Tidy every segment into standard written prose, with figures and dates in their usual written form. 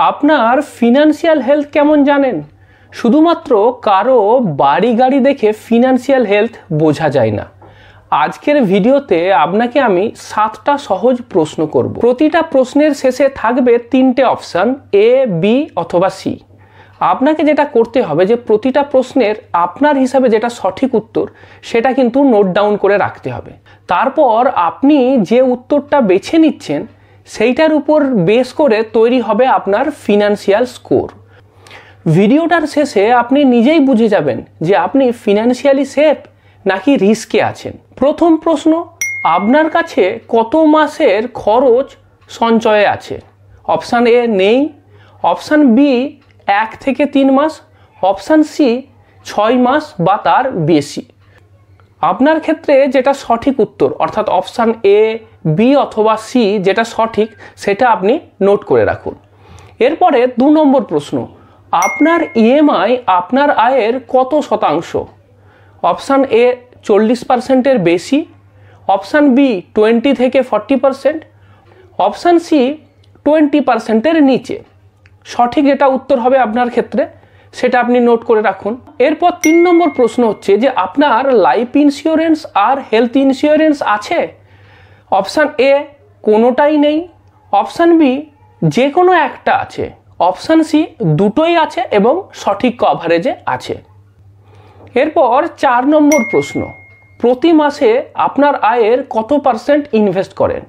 আপনার financial health কেমন জানেন? শুধুমাত্র কারো বাড়ি গাড়ি দেখে ফিনান্সিয়াল হেলথ বোঝা যায় না। আজকের ভিডিওতে আপনাকে আমি 7টা সহজ প্রশ্ন করব। প্রতিটা প্রশ্নের শেষে থাকবে 3টে অপশান, এ, বি অথবা সি। আপনাকে যেটা করতে হবে যে প্রতিটা প্রশ্নের আপনার হিসাবে যেটা সঠিক উত্তর সেটা কিন্তু নোট ডাউন করে রাখতে হবে। তারপর আপনি যে উত্তরটা বেছে নিচ্ছেন সেইটার উপর বেস করে তৈরি হবে আপনার ফিনান্সিয়াল স্কোর। ভিডিওটার শেষে আপনি নিজেই বুঝে যাবেন যে আপনি ফিনান্সিয়ালি সেফ নাকি রিস্কে আছেন। প্রথম প্রশ্ন, আপনার কাছে কত মাসের খরচ সঞ্চয়ে আছে? অপশান এ নেই, অপশান বি 1 থেকে 3 মাস, অপশান সি 6 মাস বা তার বেশি। আপনার ক্ষেত্রে যেটা সঠিক উত্তর অর্থাৎ অপশান এ, বি অথবা সি যেটা সঠিক সেটা আপনি নোট করে রাখুন। এরপরে 2 নম্বর প্রশ্ন, আপনার ইএমআই আপনার আয়ের কত শতাংশ? অপশান এ 40%-এর বেশি, অপশান বি 20 থেকে 40%, অপশান সি 20%-এর নিচে। সঠিক যেটা উত্তর হবে আপনার ক্ষেত্রে সেটা আপনি নোট করে রাখুন। এরপর 3 নম্বর প্রশ্ন হচ্ছে যে আপনার লাইফ ইন্স্যুরেন্স আর হেলথ ইন্স্যুরেন্স আছে? অপশান এ কোনোটাই নেই, অপশান বি যে কোনো একটা আছে, অপশান সি দুটোই আছে এবং সঠিক কভারেজে আছে। এরপর 4 নম্বর প্রশ্ন, প্রতি মাসে আপনার আয়ের কত পার্সেন্ট ইনভেস্ট করেন?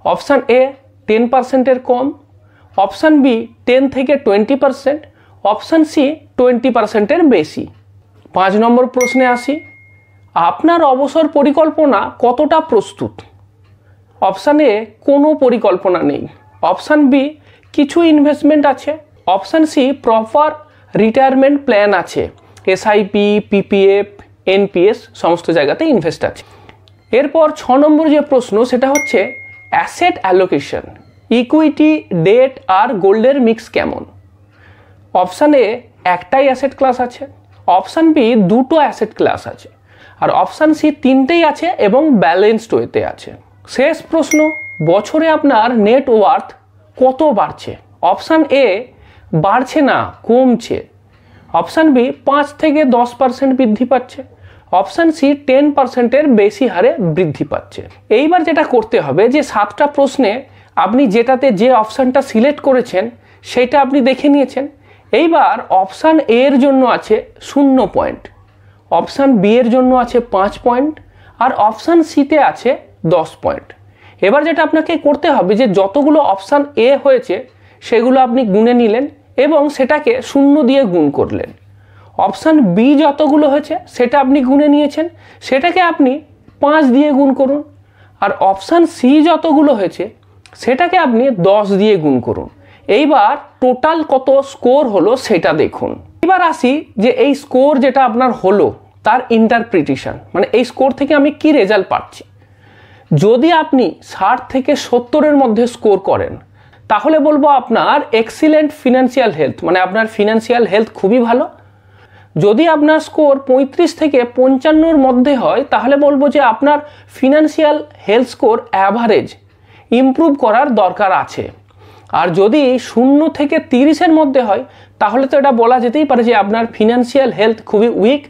অপশান এ 10%-এর কম, অপশান বি 10 থেকে 20%, অপশান সি 20%-এর বেশি। 5 নম্বর প্রশ্নে আসি, আপনার অবসর পরিকল্পনা কতটা প্রস্তুত? অপশান এ কোনো পরিকল্পনা নেই, অপশান বি কিছু ইনভেস্টমেন্ট আছে, option C proper retirement plan আছে, এসআইপি, পিপিএফ, এনপিএস সমস্ত জায়গাতে ইনভেস্ট আছে। এরপর 6 নম্বর যে প্রশ্ন সেটা হচ্ছে অ্যাসেট অ্যালোকেশন, ইকুইটি, ডেট আর গোল্ডের মিক্স কেমন? অপশান এ একটাই অ্যাসেট ক্লাস আছে, অপশান বি 2টো অ্যাসেট ক্লাস আছে, আর অপশান সি 3টেই আছে এবং ব্যালেন্সড ওয়েতে আছে। শেষ প্রশ্ন, বছরে আপনার নেট ওয়ার্থ কত বাড়ছে? অপশান এ বাড়ছে না, কমছে, অপশান বি 5 থেকে 10% বৃদ্ধি পাচ্ছে, অপশান সি 10%-এর বেশি হারে বৃদ্ধি পাচ্ছে। এইবার যেটা করতে হবে যে 7টা প্রশ্নে আপনি যেটাতে যে অপশানটা সিলেক্ট করেছেন সেটা আপনি দেখে নিয়েছেন। এইবার অপশান এ এর জন্য আছে 0 পয়েন্ট, অপশান বি এর জন্য আছে 5 পয়েন্ট আর অপশান সিতে আছে 10 পয়েন্ট। এবার যেটা আপনাকে করতে হবে যে যতগুলো অপশান এ হয়েছে সেগুলো আপনি গুনে নিলেন এবং সেটাকে 0 দিয়ে গুণ করলেন। অপশান বি যতগুলো হয়েছে সেটা আপনি গুনে নিয়েছেন, সেটাকে আপনি 5 দিয়ে গুণ করুন। আর অপশান সি যতগুলো হয়েছে সেটাকে আপনি 10 দিয়ে গুণ করুন। এইবার টোটাল কত স্কোর হলো সেটা দেখুন। এবার আসি যে এই স্কোর যেটা আপনার হলো তার ইন্টারপ্রিটেশন, মানে এই স্কোর থেকে আমি কি রেজাল্ট পাচ্ছি। যদি আপনি 60 থেকে 70-এর মধ্যে স্কোর করেন তাহলে বলবো আপনার এক্সিলেন্ট ফিনান্সিয়াল হেলথ, মানে আপনার ফিনান্সিয়াল হেলথ খুবই ভালো। যদি আপনার স্কোর 35 থেকে 55-এর মধ্যে হয় তাহলে বলবো যে আপনার financial health score average, improve করার দরকার আছে। আর যদি 0 থেকে 30-এর মধ্যে হয় তাহলে তো এটা বলা যেতেই পারে যে আপনার ফিনান্সিয়াল হেলথ খুবই উইক,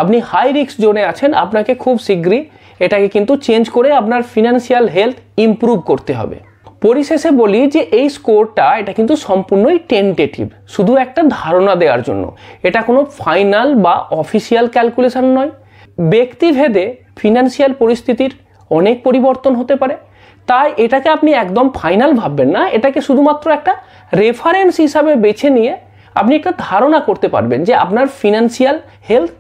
আপনি হাই রিস্ক জোনে আছেন, আপনাকে খুব শীঘ্রই এটাকে কিন্তু চেঞ্জ করে আপনার ফিনান্সিয়াল হেলথ ইমপ্রুভ করতে হবে। পরিশেষে বলি যে এই স্কোরটা এটা কিন্তু সম্পূর্ণই টেন্টেটিভ, শুধু একটা ধারণা দেওয়ার জন্য, এটা কোনো ফাইনাল বা অফিসিয়াল ক্যালকুলেশন নয়। ব্যক্তিভেদে ফিনান্সিয়াল পরিস্থিতির অনেক পরিবর্তন হতে পারে, তাই এটাকে আপনি একদম ফাইনাল ভাববেন না, এটাকে শুধুমাত্র একটা রেফারেন্স হিসাবে বেছে নিয়ে আপনি একটা ধারণা করতে পারবেন যে আপনার ফিনান্সিয়াল হেলথ